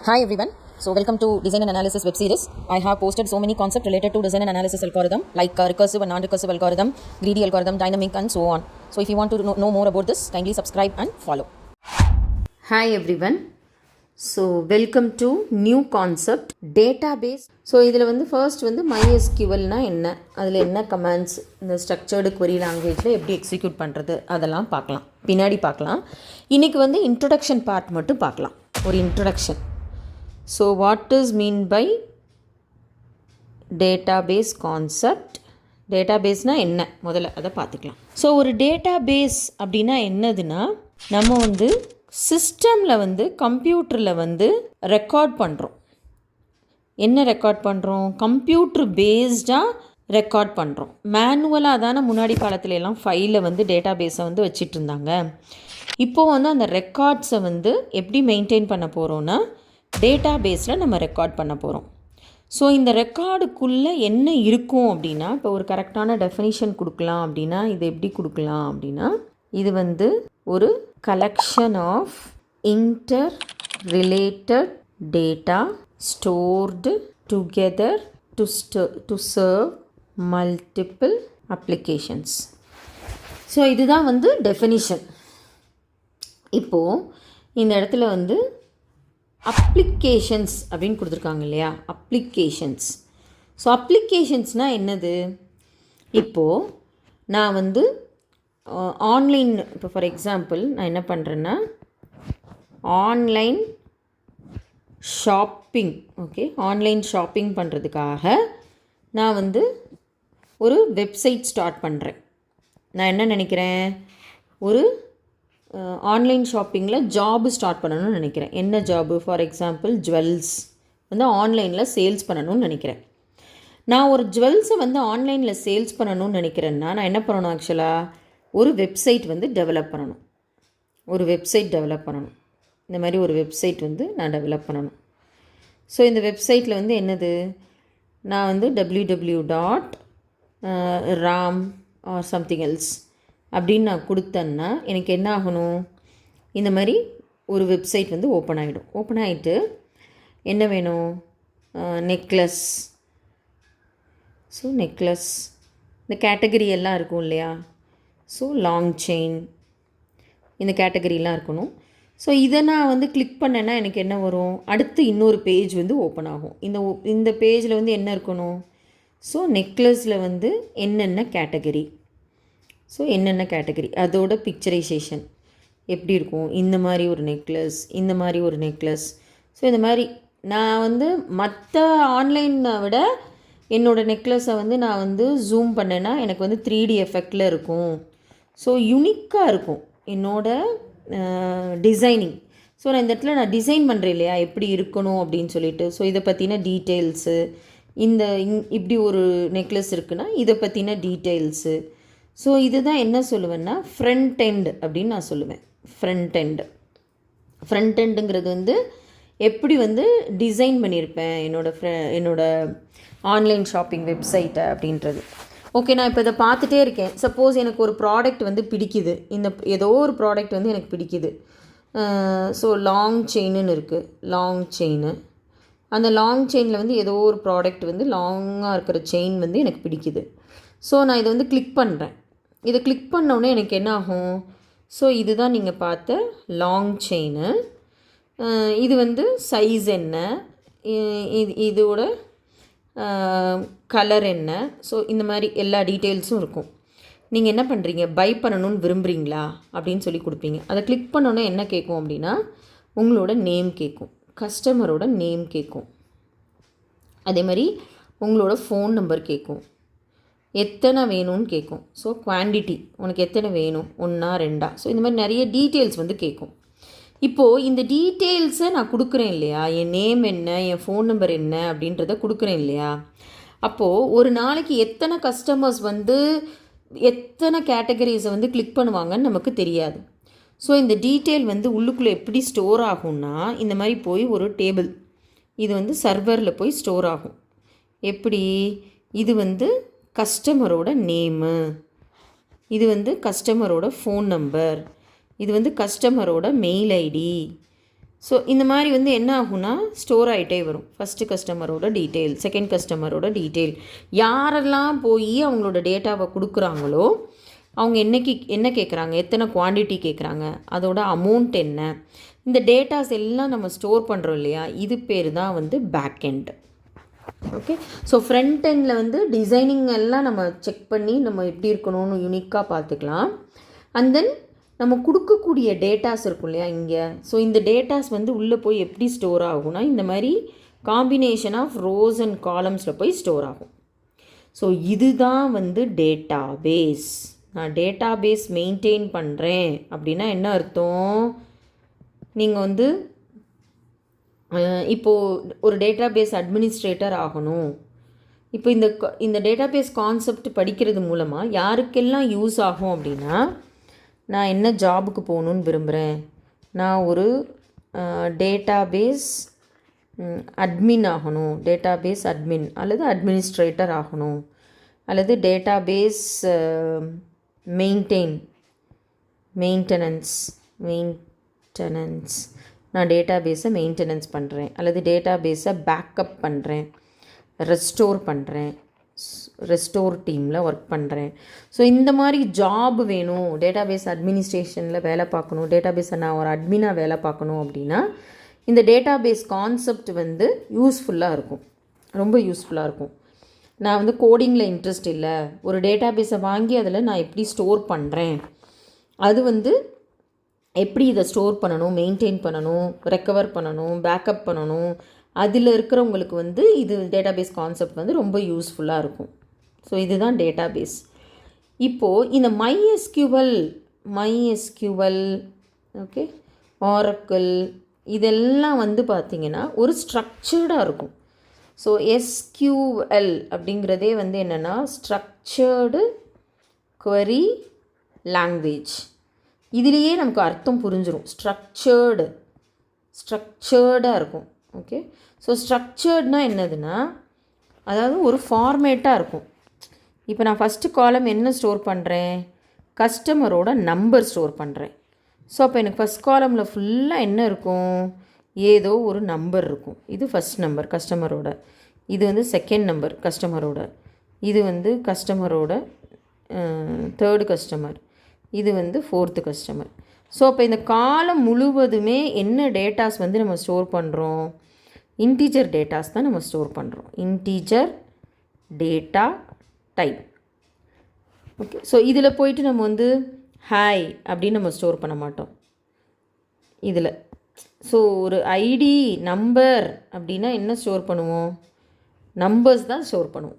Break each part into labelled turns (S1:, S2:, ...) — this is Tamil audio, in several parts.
S1: Hi everyone. So welcome to Design and Analysis web series. I have posted so many concepts related to design and analysis algorithm like recursive and non-recursive algorithm, greedy algorithm, dynamic and so on. So if you want to know more about this, kindly subscribe and follow.
S2: Hi everyone. So welcome to new concept database. So இதில் வந்து ஃபர்ஸ்ட் வந்து MySQLனா என்ன, அதில் என்ன கமாண்ட்ஸ், இந்த ஸ்ட்ரக்சர்டு query லாங்குவேஜில் எப்படி எக்ஸிக்யூட் பண்ணுறது அதெல்லாம் பார்க்கலாம், பின்னாடி பார்க்கலாம். இன்றைக்கி வந்து இன்ட்ரொடக்ஷன் பார்ட் மட்டும் பார்க்கலாம், ஒரு introduction. So what is mean by database concept, டேட்டாபேஸ்னால் என்ன முதல்ல அதை பார்த்துக்கலாம். ஸோ ஒரு டேட்டாபேஸ் அப்படின்னா என்னதுன்னா, நம்ம வந்து சிஸ்டமில் வந்து கம்ப்யூட்டரில் வந்து ரெக்கார்ட் பண்ணுறோம். என்ன ரெக்கார்ட் பண்ணுறோம்? கம்ப்யூட்ரு பேஸ்டாக ரெக்கார்ட் பண்ணுறோம். மேனுவலாக தானே முன்னாடி காலத்துல எல்லாம் ஃபைலில் வந்து டேட்டாபேஸை வந்து வச்சிட்டு இருந்தாங்க. இப்போது வந்து அந்த ரெக்கார்ட்ஸை வந்து எப்படி மெயின்டைன் பண்ண போகிறோன்னா, டேட்டாபேஸில் நம்ம ரெக்கார்ட் பண்ண போகிறோம். ஸோ இந்த ரெக்கார்டுக்குள்ளே என்ன இருக்கும் அப்படின்னா, இப்போ ஒரு கரெக்டான டெஃபினிஷன் கொடுக்கலாம் அப்படின்னா இது எப்படி கொடுக்கலாம் அப்படின்னா, இது வந்து ஒரு collection of interrelated data stored together to serve multiple applications. So இதுதான் வந்து டெஃபினிஷன். இப்போது இந்த இடத்துல வந்து அப்ளிகேஷன்ஸ் அப்படின்னு கொடுத்துருக்காங்க இல்லையா, அப்ளிகேஷன்ஸ். ஸோ அப்ளிகேஷன்ஸ்னால் என்னது? இப்போது நான் வந்து ஆன்லைன், இப்போ ஃபார் எக்ஸாம்பிள் நான் என்ன பண்ணுறேன்னா, online shopping, okay, online shopping பண்ணுறதுக்காக நான் வந்து ஒரு வெப்சைட் ஸ்டார்ட் பண்ணுறேன். நான் என்ன நினைக்கிறேன், ஒரு ஆன்லைன் ஷாப்பிங்கில் ஜாபு ஸ்டார்ட் பண்ணணும்னு நினைக்கிறேன். என்ன ஜாபு? ஃபார் எக்ஸாம்பிள் ஜுவல்ஸ் வந்து ஆன்லைனில் சேல்ஸ் பண்ணணும்னு நினைக்கிறேன். நான் ஒரு ஜுவல்ஸை வந்து ஆன்லைனில் சேல்ஸ் பண்ணணும்னு நினைக்கிறேன்னா நான் என்ன பண்ணணும்? ஆக்சுவலாக ஒரு வெப்சைட் வந்து டெவலப் பண்ணணும். ஒரு வெப்சைட் டெவலப் பண்ணணும். இந்த மாதிரி ஒரு வெப்சைட் வந்து நான் டெவலப் பண்ணணும். ஸோ இந்த வெப்சைட்டில் வந்து என்னது, நான் வந்து www.ram ஆர் சம்திங் எல்ஸ் அப்படின்னு நான் கொடுத்தேன்னா எனக்கு என்ன ஆகணும், இந்த மாதிரி ஒரு வெப்சைட் வந்து ஓப்பன் ஆகிடும். ஓப்பன் ஆகிட்டு என்ன வேணும், நெக்லஸ். ஸோ நெக்லஸ், இந்த கேட்டகரி எல்லாம் இருக்கும் இல்லையா, ஸோ லாங் செயின், இந்த கேட்டகரிலாம் இருக்கணும். ஸோ இதை நான் வந்து கிளிக் பண்ணேன்னா எனக்கு என்ன வரும், அடுத்து இன்னொரு பேஜ் வந்து ஓப்பன் ஆகும். இந்த பேஜில் வந்து என்ன இருக்கணும், ஸோ நெக்லஸில் வந்து என்னென்ன கேட்டகரி, ஸோ என்னென்ன கேட்டகரி அதோட பிக்சரைசேஷன் எப்படி இருக்கும், இந்த மாதிரி ஒரு நெக்லஸ், இந்த மாதிரி ஒரு நெக்லஸ். ஸோ இந்த மாதிரி நான் வந்து மற்ற ஆன்லைனை விட என்னோடய நெக்லஸை வந்து நான் வந்து ஜூம் பண்ணேன்னா எனக்கு வந்து 3D எஃபெக்டில் இருக்கும். ஸோ யூனிக்காக இருக்கும் என்னோடய டிசைனிங். ஸோ நான் இந்த இடத்துல நான் டிசைன் பண்ணுறேன் இல்லையா, எப்படி இருக்கணும் அப்படின்னு சொல்லிட்டு. ஸோ இதை பற்றின டீட்டெயில்ஸு, இப்படி ஒரு நெக்லஸ் இருக்குன்னா இதை பற்றின டீட்டெயில்ஸு. ஸோ இதுதான் என்ன சொல்லுவேன்னா ஃப்ரண்ட் எண்ட் அப்படின்னு நான் சொல்லுவேன். ஃப்ரண்ட் எண்டுங்கிறது வந்து எப்படி வந்து டிசைன் பண்ணியிருப்பேன் என்னோடய ஆன்லைன் ஷாப்பிங் வெப்சைட்டை அப்படின்றது. ஓகே, நான் இப்போ இதை பார்த்துட்டே இருக்கேன். சப்போஸ் எனக்கு ஒரு ப்ராடக்ட் வந்து பிடிக்குது, ஏதோ ஒரு ப்ராடக்ட் வந்து எனக்கு பிடிக்குது. ஸோ லாங் செயின்னு இருக்குது, லாங் செயின். அந்த லாங் செயினில் வந்து ஏதோ ஒரு ப்ராடக்ட் வந்து லாங்காக இருக்கிற செயின் வந்து எனக்கு பிடிக்குது. ஸோ நான் இதை வந்து கிளிக் பண்ணுறேன். இதை கிளிக் பண்ணோடனே எனக்கு என்ன ஆகும், ஸோ இதுதான் நீங்கள் பார்த்த லாங் செயின். இது வந்து சைஸ் என்ன, இதோட கலர் என்ன, ஸோ இந்த மாதிரி எல்லா டீட்டெயில்ஸும் இருக்கும். நீங்கள் என்ன பண்ணுறீங்க, பை பண்ணணும்னு விரும்புகிறீங்களா அப்படின்னு சொல்லி கொடுப்பீங்க. அதை கிளிக் பண்ணோன்னே என்ன கேட்கும் அப்படின்னா, உங்களோட நேம் கேட்கும், கஸ்டமரோட நேம் கேட்கும். அதே மாதிரி உங்களோட ஃபோன் நம்பர் கேட்கும், எத்தனை வேணும்னு கேட்கும். ஸோ குவான்டிட்டி, உனக்கு எத்தனை வேணும், 1 2. ஸோ இந்த மாதிரி நிறைய டீட்டெயில்ஸ் வந்து கேட்கும். இப்போது இந்த டீட்டெயில்ஸை நான் கொடுக்குறேன் இல்லையா, என் நேம் என்ன, என் ஃபோன் நம்பர் என்ன அப்படின்றத கொடுக்குறேன் இல்லையா. அப்போது ஒரு நாளைக்கு எத்தனை கஸ்டமர்ஸ் வந்து எத்தனை கேட்டகரிஸை வந்து கிளிக் பண்ணுவாங்கன்னு நமக்கு தெரியாது. ஸோ இந்த டீட்டெயில் வந்து உள்ளுக்குள்ளே எப்படி ஸ்டோர் ஆகும்னா, இந்த மாதிரி போய் ஒரு டேபிள், இது வந்து சர்வரில் போய் ஸ்டோர் ஆகும். எப்படி, இது வந்து கஸ்டமரோட நேமு, இது வந்து கஸ்டமரோட ஃபோன் நம்பர், இது வந்து கஸ்டமரோட மெயில் ஐடி. ஸோ இந்த மாதிரி வந்து என்ன ஆகும்னா ஸ்டோர் ஆகிட்டே வரும். ஃபஸ்ட்டு கஸ்டமரோட டீட்டெயில், செகண்ட் கஸ்டமரோட டீட்டெயில், யாரெல்லாம் போய் அவங்களோட டேட்டாவை கொடுக்குறாங்களோ அவங்க என்ன கேட்குறாங்க, எத்தனை குவான்டிட்டி கேட்குறாங்க, அதோட அமௌண்ட் என்ன, இந்த டேட்டாஸ் எல்லாம் நம்ம ஸ்டோர் பண்ணுறோம் இல்லையா, இது பேர் தான் வந்து back end. Okay, so front எண்டில் வந்து டிசைனிங் எல்லாம் நம்ம செக் பண்ணி நம்ம எப்படி இருக்கணும்னு யூனிக்காக பார்த்துக்கலாம். அண்ட் தென் நம்ம கொடுக்கக்கூடிய டேட்டாஸ் இருக்கும் இல்லையா இங்கே, ஸோ இந்த டேட்டாஸ் வந்து உள்ளே போய் எப்படி ஸ்டோர் ஆகும்னா இந்த மாதிரி காம்பினேஷன் ஆஃப் ரோஸ் அண்ட் காலம்ஸில் போய் ஸ்டோர் ஆகும். ஸோ இதுதான் வந்து டேட்டா பேஸ். நான் டேட்டா பேஸ் மெயின்டைன் பண்ணுறேன் அப்படின்னா என்ன அர்த்தம், நீங்கள் வந்து இப்போது ஒரு டேட்டா பேஸ் அட்மினிஸ்ட்ரேட்டர் ஆகணும். இப்போ இந்த டேட்டா பேஸ் கான்செப்ட் படிக்கிறது மூலமாக யாருக்கெல்லாம் யூஸ் ஆகும் அப்படின்னா, நான் என்ன ஜாபுக்கு போகணுன்னு விரும்புகிறேன், நான் ஒரு டேட்டா பேஸ் அட்மின் ஆகணும், டேட்டா பேஸ் அட்மின் அல்லது அட்மினிஸ்ட்ரேட்டர் ஆகணும், அல்லது டேட்டா பேஸ் மெயின்டெனன்ஸ் நான் டேட்டா பேஸை மெயின்டெனன்ஸ் பண்ணுறேன், அல்லது டேட்டா பேஸை பேக்கப் பண்ணுறேன், ரெஸ்டோர் டீமில் ஒர்க் பண்ணுறேன். ஸோ இந்த மாதிரி ஜாப் வேணும், டேட்டா பேஸ் அட்மினிஸ்ட்ரேஷனில் வேலை பார்க்கணும், டேட்டா பேஸை நான் ஒரு அட்மினாக வேலை பார்க்கணும் அப்படின்னா இந்த டேட்டா பேஸ் கான்செப்ட் வந்து யூஸ்ஃபுல்லாக இருக்கும், ரொம்ப யூஸ்ஃபுல்லாக இருக்கும். நான் வந்து கோடிங்கில் இன்ட்ரெஸ்ட் இல்லை, ஒரு டேட்டா பேஸை வாங்கி அதில் நான் எப்படி ஸ்டோர் பண்ணுறேன், அது வந்து எப்படி இதை ஸ்டோர் பண்ணணும், மெயின்டைன் பண்ணணும், ரெக்கவர் பண்ணணும், பேக்கப் பண்ணணும், அதில் இருக்கிறவங்களுக்கு வந்து இது டேட்டா பேஸ் கான்செப்ட் வந்து ரொம்ப யூஸ்ஃபுல்லாக இருக்கும். ஸோ இதுதான் டேட்டா பேஸ். இப்போது இந்த MySQL ஓகே, ஆரக்கிள் இதெல்லாம் வந்து பார்த்திங்கன்னா ஒரு ஸ்ட்ரக்சர்டாக இருக்கும். ஸோ SQL அப்படிங்கிறதே வந்து என்னென்னா ஸ்ட்ரக்சர்டு query லாங்குவேஜ். இதுலேயே நமக்கு அர்த்தம் புரிஞ்சிடும், ஸ்ட்ரக்சர்டாக இருக்கும். ஓகே, ஸோ ஸ்ட்ரக்சர்ட்னால் என்னதுன்னா, அதாவது ஒரு ஃபார்மேட்டாக இருக்கும். இப்போ நான் ஃபஸ்ட்டு காலம் என்ன ஸ்டோர் பண்ணுறேன், கஸ்டமரோட நம்பர் ஸ்டோர் பண்ணுறேன். ஸோ அப்போ எனக்கு ஃபஸ்ட் காலமில் ஃபுல்லாக என்ன இருக்கும், ஏதோ ஒரு நம்பர் இருக்கும். இது ஃபஸ்ட் நம்பர் கஸ்டமரோட, இது வந்து செகண்ட் நம்பர் கஸ்டமரோட, இது வந்து கஸ்டமரோட தேர்டு கஸ்டமர், இது வந்து ஃபோர்த்து கஸ்டமர். ஸோ அப்போ இந்த காலம் முழுவதுமே என்ன டேட்டாஸ் வந்து நம்ம ஸ்டோர் பண்ணுறோம், இன்டீஜர் டேட்டாஸ் தான் நம்ம ஸ்டோர் பண்ணுறோம், integer data type. Okay, so இதில் போயிட்டு நம்ம வந்து ஹாய் அப்படின்னு நம்ம ஸ்டோர் பண்ண மாட்டோம் இதில். ஸோ ஒரு ஐடி நம்பர் அப்படின்னா என்ன ஸ்டோர் பண்ணுவோம், நம்பர்ஸ் தான் ஸ்டோர் பண்ணுவோம்,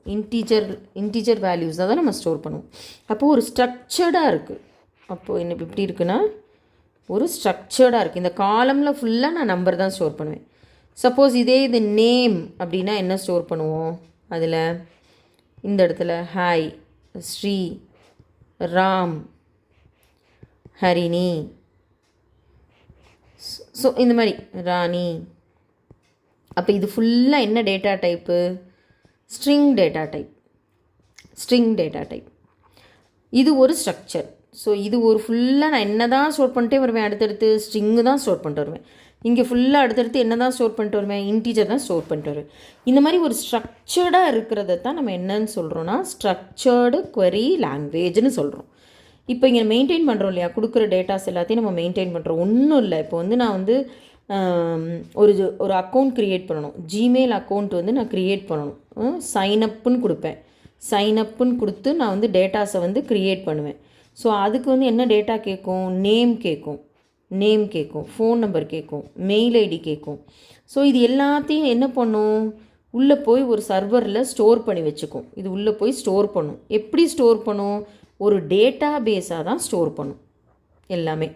S2: இன்டீஜர் வேல்யூஸ் தான் நம்ம ஸ்டோர் பண்ணுவோம். அப்போது ஒரு ஸ்ட்ரக்சர்டாக இருக்குது. அப்போது என்ன எப்படி இருக்குன்னா ஒரு ஸ்ட்ரக்சர்டாக இருக்குது. இந்த காலமில் ஃபுல்லாக நான் நம்பர் தான் ஸ்டோர் பண்ணுவேன். சப்போஸ் இதே இது நேம் அப்படின்னா என்ன ஸ்டோர் பண்ணுவோம், அதில் இந்த இடத்துல ஹாய், ஸ்ரீ, ராம், ஹரிணி, ஸோ இந்த மாதிரி ராணி. அப்போ இது ஃபுல்லாக என்ன data type, string data type. இது ஒரு ஸ்ட்ரக்சர். ஸோ இது ஒரு ஃபுல்லாக நான் என்ன தான் ஸ்டோர் பண்ணிட்டே வருவேன், அடுத்தடுத்து ஸ்ட்ரிங்கு தான் ஸ்டோர் பண்ணிட்டு வருவேன். இங்கே ஃபுல்லாக அடுத்தடுத்து என்ன தான் ஸ்டோர் பண்ணிட்டு வருவேன், இன்டீஜர் தான் ஸ்டோர் பண்ணிட்டு வருவேன். இந்த மாதிரி ஒரு ஸ்ட்ரக்சர்டாக இருக்கிறத தான் நம்ம என்னன்னு சொல்கிறோன்னா ஸ்ட்ரக்சர்டு query லாங்குவேஜ்னு சொல்கிறோம். இப்போ இங்கே மெயின்டைன் பண்ணுறோம் இல்லையா, கொடுக்குற டேட்டாஸ் எல்லாத்தையும் நம்ம மெயின்டைன் பண்ணுறோம். ஒன்றும் இல்லை, இப்போ வந்து நான் வந்து ஒரு அக்கௌண்ட் க்ரியேட் பண்ணணும், ஜிமெயில் அக்கௌண்ட் வந்து நான் க்ரியேட் பண்ணணும், சைனப்புன்னு கொடுப்பேன். சைனப்புன்னு கொடுத்து நான் வந்து டேட்டாஸை வந்து க்ரியேட் பண்ணுவேன். ஸோ அதுக்கு வந்து என்ன டேட்டா கேட்கும், நேம் கேட்கும், ஃபோன் நம்பர் கேட்கும், மெயில் ஐடி கேட்கும். ஸோ இது எல்லாத்தையும் என்ன பண்ணும், உள்ளே போய் ஒரு சர்வரில் ஸ்டோர் பண்ணி வச்சுக்கும். இது உள்ளே போய் ஸ்டோர் பண்ணும். எப்படி ஸ்டோர் பண்ணும், ஒரு டேட்டா பேஸாக தான் ஸ்டோர் பண்ணும். எல்லாமே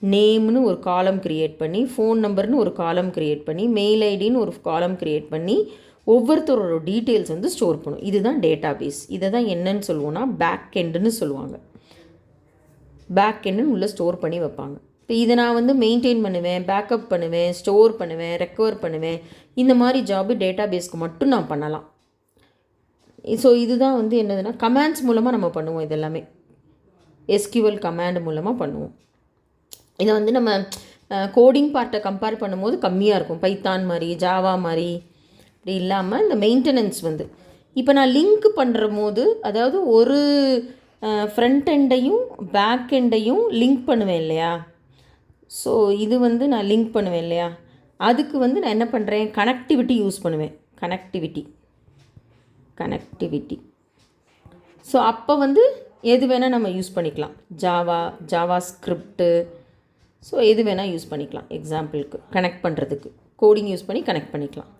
S2: நேம்னு ஒரு காலம் க்ரியேட் பண்ணி, ஃபோன் நம்பர்னு ஒரு காலம் க்ரியேட் பண்ணி, மெயில் ஐடின்னு ஒரு காலம் க்ரியேட் பண்ணி ஒவ்வொருத்தரோட டீட்டெயில்ஸ் வந்து ஸ்டோர் பண்ணும். இதுதான் டேட்டா பேஸ். இதை தான் என்னன்னு சொல்லுவோன்னா பேக் எண்டுன்னு சொல்லுவாங்க. பேக் எண்டுன்னு உள்ளே ஸ்டோர் பண்ணி வைப்பாங்க. இப்போ இதை நான் வந்து மெயின்டைன் பண்ணுவேன், பேக்கப் பண்ணுவேன், ஸ்டோர் பண்ணுவேன், ரெக்கவர் பண்ணுவேன். இந்த மாதிரி ஜாபு டேட்டா பேஸ்க்கு மட்டும் நான் பண்ணலாம். ஸோ இதுதான் வந்து என்னதுன்னா கமாண்ட்ஸ் மூலமாக நம்ம பண்ணுவோம். இது எல்லாமே SQL கமாண்ட் மூலமாக பண்ணுவோம். இதை வந்து நம்ம கோடிங் பார்ட்டை கம்பேர் பண்ணும்போது கம்மியாக இருக்கும். பைத்தான் மாதிரி, ஜாவா மாதிரி இப்படி இல்லாமல் இந்த மெயின்டெனன்ஸ் வந்து இப்போ நான் லிங்க் பண்ணுற போது, அதாவது ஒரு ஃப்ரண்ட் எண்டையும் பேக் எண்டையும் லிங்க் பண்ணுவேன் இல்லையா. ஸோ இது வந்து நான் லிங்க் பண்ணுவேன் இல்லையா, அதுக்கு வந்து நான் என்ன பண்ணுறேன், கனெக்டிவிட்டி யூஸ் பண்ணுவேன். கனெக்டிவிட்டி. ஸோ அப்போ வந்து எது வேணால் நம்ம யூஸ் பண்ணிக்கலாம். ஜாவா ஸ்கிரிப்டு, ஸோ எது வேணால் யூஸ் பண்ணிக்கலாம். எக்ஸாம்பிளுக்கு கனெக்ட் பண்ணுறதுக்கு கோடிங் யூஸ் பண்ணி கனெக்ட் பண்ணிக்கலாம்.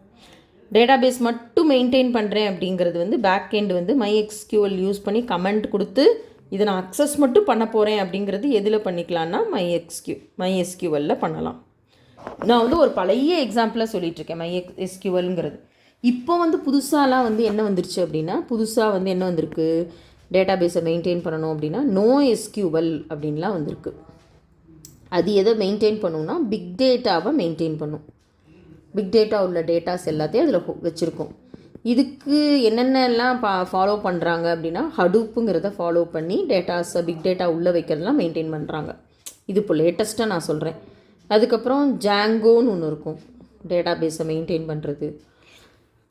S2: டேட்டாபேஸ் மட்டும் மெயின்டைன் பண்ணுறேன் அப்படிங்கிறது வந்து பேக் எண்ட் வந்து MySQL யூஸ் பண்ணி கமெண்ட் கொடுத்து இதை நான் அக்சஸ் மட்டும் பண்ண போகிறேன் அப்படிங்கிறது எதில் பண்ணிக்கலான்னா MySQLல பண்ணலாம். நான் வந்து ஒரு பழைய எக்ஸாம்பிளாக சொல்லிகிட்ருக்கேன் MySQLங்கிறது. இப்போ வந்து புதுசாலாம் வந்து என்ன வந்துருச்சு அப்படின்னா, புதுசாக வந்து என்ன வந்திருக்கு, டேட்டாபேஸை மெயின்டைன் பண்ணணும் அப்படின்னா NoSQL அப்படின்லாம் வந்திருக்கு. அது எதை மெயின்டைன் பண்ணுன்னா பிக் டேட்டாவை மெயின்டைன் பண்ணும். பிக் டேட்டா உள்ள டேட்டாஸ் எல்லாத்தையும் அதில் வச்சுருக்கோம். இதுக்கு என்னென்னலாம் ஃபாலோ பண்ணுறாங்க அப்படின்னா, ஹடூப்புங்கிறத ஃபாலோ பண்ணி டேட்டாஸை பிக் டேட்டா உள்ளே வைக்கிறதுலாம் மெயின்டைன் பண்ணுறாங்க. இது இப்போ லேட்டஸ்ட்டாக நான் சொல்கிறேன். அதுக்கப்புறம் ஜாங்கோன்னு ஒன்று இருக்கும் டேட்டாபேஸை மெயின்டைன் பண்ணுறது.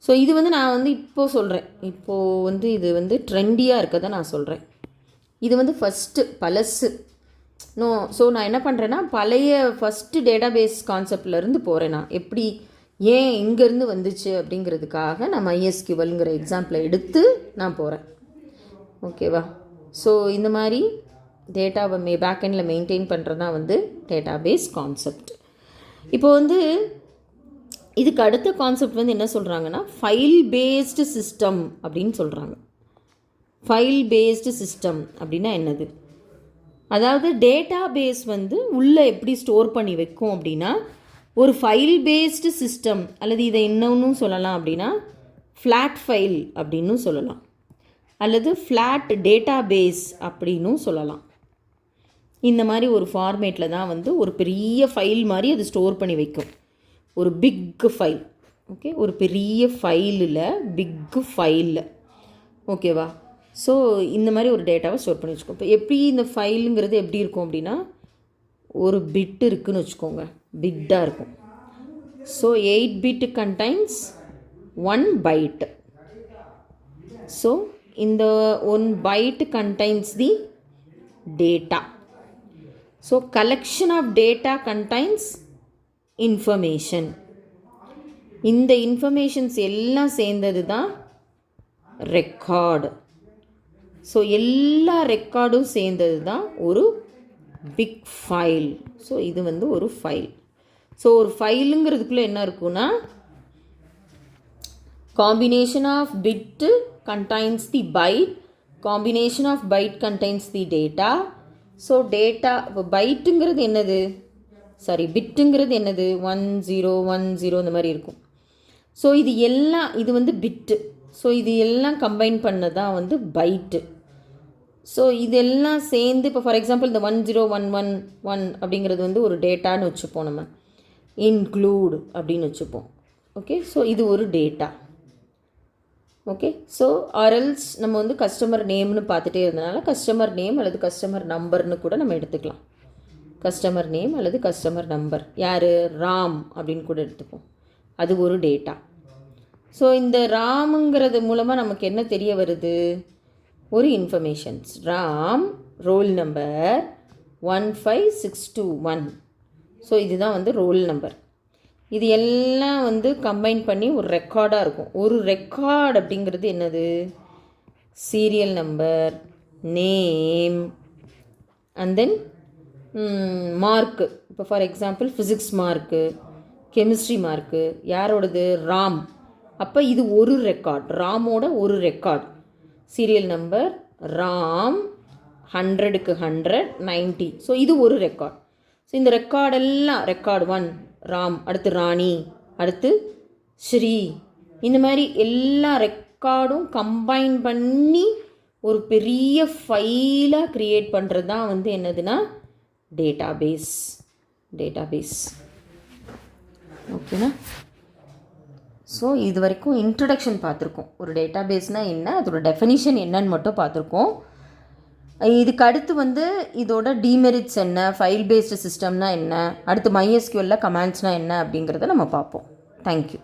S2: ஸோ இது வந்து நான் வந்து இப்போது சொல்கிறேன். இப்போது வந்து இது வந்து ட்ரெண்டியாக இருக்கதை நான் சொல்கிறேன். இது வந்து ஃபஸ்ட்டு பழசு. ஸோ நான் என்ன பண்ணுறேன்னா, பழைய ஃபஸ்ட்டு டேட்டாபேஸ் கான்செப்ட்லேருந்து போகிறேன். நான் எப்படி ஏன் இங்கேருந்து வந்துச்சு அப்படிங்கிறதுக்காக நான் MySQLங்கிற எக்ஸாம்பிளை எடுத்து நான் போகிறேன். ஓகேவா. ஸோ இந்த மாதிரி டேட்டாவை பேக்கெண்டில் மெயின்டைன் பண்ணுறது தான் வந்து டேட்டாபேஸ் கான்செப்ட். இப்போ வந்து இதுக்கு அடுத்த கான்செப்ட் வந்து என்ன சொல்கிறாங்கன்னா, ஃபைல் பேஸ்டு சிஸ்டம் அப்படின்னு சொல்கிறாங்க. ஃபைல் பேஸ்டு சிஸ்டம் அப்படின்னா என்னது, அதாவது டேட்டாபேஸ் வந்து உள்ளே எப்படி ஸ்டோர் பண்ணி வைக்கும் அப்படின்னா, ஒரு ஃபைல் பேஸ்டு சிஸ்டம், அல்லது இதை இன்னொன்னும் சொல்லலாம் அப்படின்னா ஃப்ளாட் ஃபைல் அப்படின்னும் சொல்லலாம், அல்லது ஃப்ளாட் டேட்டாபேஸ் அப்படின்னும் சொல்லலாம். இந்த மாதிரி ஒரு ஃபார்மேட்டில் தான் வந்து ஒரு பெரிய ஃபைல் மாதிரி அது ஸ்டோர் பண்ணி வைக்கும். ஒரு பிக் ஃபைல், ஓகே, ஒரு பெரிய ஃபைலில் பிக் ஃபைலில், ஓகேவா. ஸோ இந்த மாதிரி ஒரு டேட்டாவை ஸ்டோர் பண்ணி வச்சுக்கோம். இப்போ எப்படி இந்த ஃபைலுங்கிறது எப்படி இருக்கும் அப்படின்னா, ஒரு பிட் இருக்குதுன்னு வச்சுக்கோங்க, பிட்டாக இருக்கும். So 8 bit contains 1 byte. So இந்த 1 byte contains the data. So collection of data contains information. இந்த இன்ஃபர்மேஷன்ஸ் எல்லாம் சேர்ந்தது தான் ரெக்கார்டு. ஸோ எல்லா ரெக்கார்டும் சேர்ந்தது தான் ஒரு பிக் ஃபைல். ஸோ இது வந்து ஒரு ஃபைல். ஸோ ஒரு ஃபைலுங்கிறதுக்குள்ளே என்ன இருக்குன்னா, combination of bit contains the byte, combination of byte contains the data. So data, இப்போ பைட்டுங்கிறது என்னது, சாரி பிட்டுங்கிறது என்னது, 1010 இந்த மாதிரி இருக்கும். ஸோ இது எல்லாம், இது வந்து பிட்டு. ஸோ இது எல்லாம் கம்பைன் பண்ணதான் வந்து பைட்டு. ஸோ இதெல்லாம் சேர்ந்து, இப்போ ஃபார் எக்ஸாம்பிள் இந்த 10111 அப்படிங்கிறது வந்து ஒரு டேட்டான்னு வச்சுப்போம், நம்ம இன்க்ளூட் அப்படின்னு வச்சுப்போம். ஓகே, ஸோ இது ஒரு டேட்டா. ஓகே, ஸோ ஆர்எல்ஸ் நம்ம வந்து கஸ்டமர் நேம்னு பார்த்துட்டே இருந்தனால கஸ்டமர் நேம் அல்லது கஸ்டமர் நம்பர்னு கூட நம்ம எடுத்துக்கலாம். கஸ்டமர் நேம் அல்லது கஸ்டமர் நம்பர், யார், ராம் அப்படின்னு கூட எடுத்துப்போம். அது ஒரு டேட்டா. ஸோ இந்த ராமுங்கிறது மூலமாக நமக்கு என்ன தெரிய வருது, ஒரு informations. Ram roll number 15621. So இதுதான் வந்து ரோல் நம்பர். இது எல்லாம் வந்து கம்பைன் பண்ணி ஒரு ரெக்கார்டாக இருக்கும். ஒரு ரெக்கார்டு அப்படிங்கிறது என்னது, serial number, name, and then mark. இப்போ for example physics mark, chemistry mark யாரோடது, ராம். அப்போ இது ஒரு ரெக்கார்ட், ராமோட ஒரு ரெக்கார்ட். சீரியல் நம்பர் ராம் 100க்கு 100 90. ஸோ இது ஒரு ரெக்கார்ட். ஸோ இந்த ரெக்கார்டெல்லாம் ரெக்கார்டு 1 ராம், அடுத்து ராணி, அடுத்து ஸ்ரீ, இந்த மாதிரி எல்லா ரெக்கார்டும் கம்பைன் பண்ணி ஒரு பெரிய ஃபைலாக க்ரியேட் பண்ணுறது தான் வந்து என்னதுன்னா டேட்டாபேஸ். ஓகேண்ணா. ஸோ இது வரைக்கும் இன்ட்ரடக்ஷன் பார்த்துருக்கோம். ஒரு டேட்டாபேஸ்னால் என்ன, அதோட டெஃபினிஷன் என்னன்னு மட்டும் பார்த்துருக்கோம். இதுக்கு அடுத்து வந்து இதோட டிமெரிட்ஸ் என்ன, ஃபைல் பேஸ்டு சிஸ்டம்னா என்ன, அடுத்து MySQLல கமாண்ட்ஸ்னால் என்ன அப்படிங்கிறத நம்ம பார்ப்போம். தேங்க்யூ.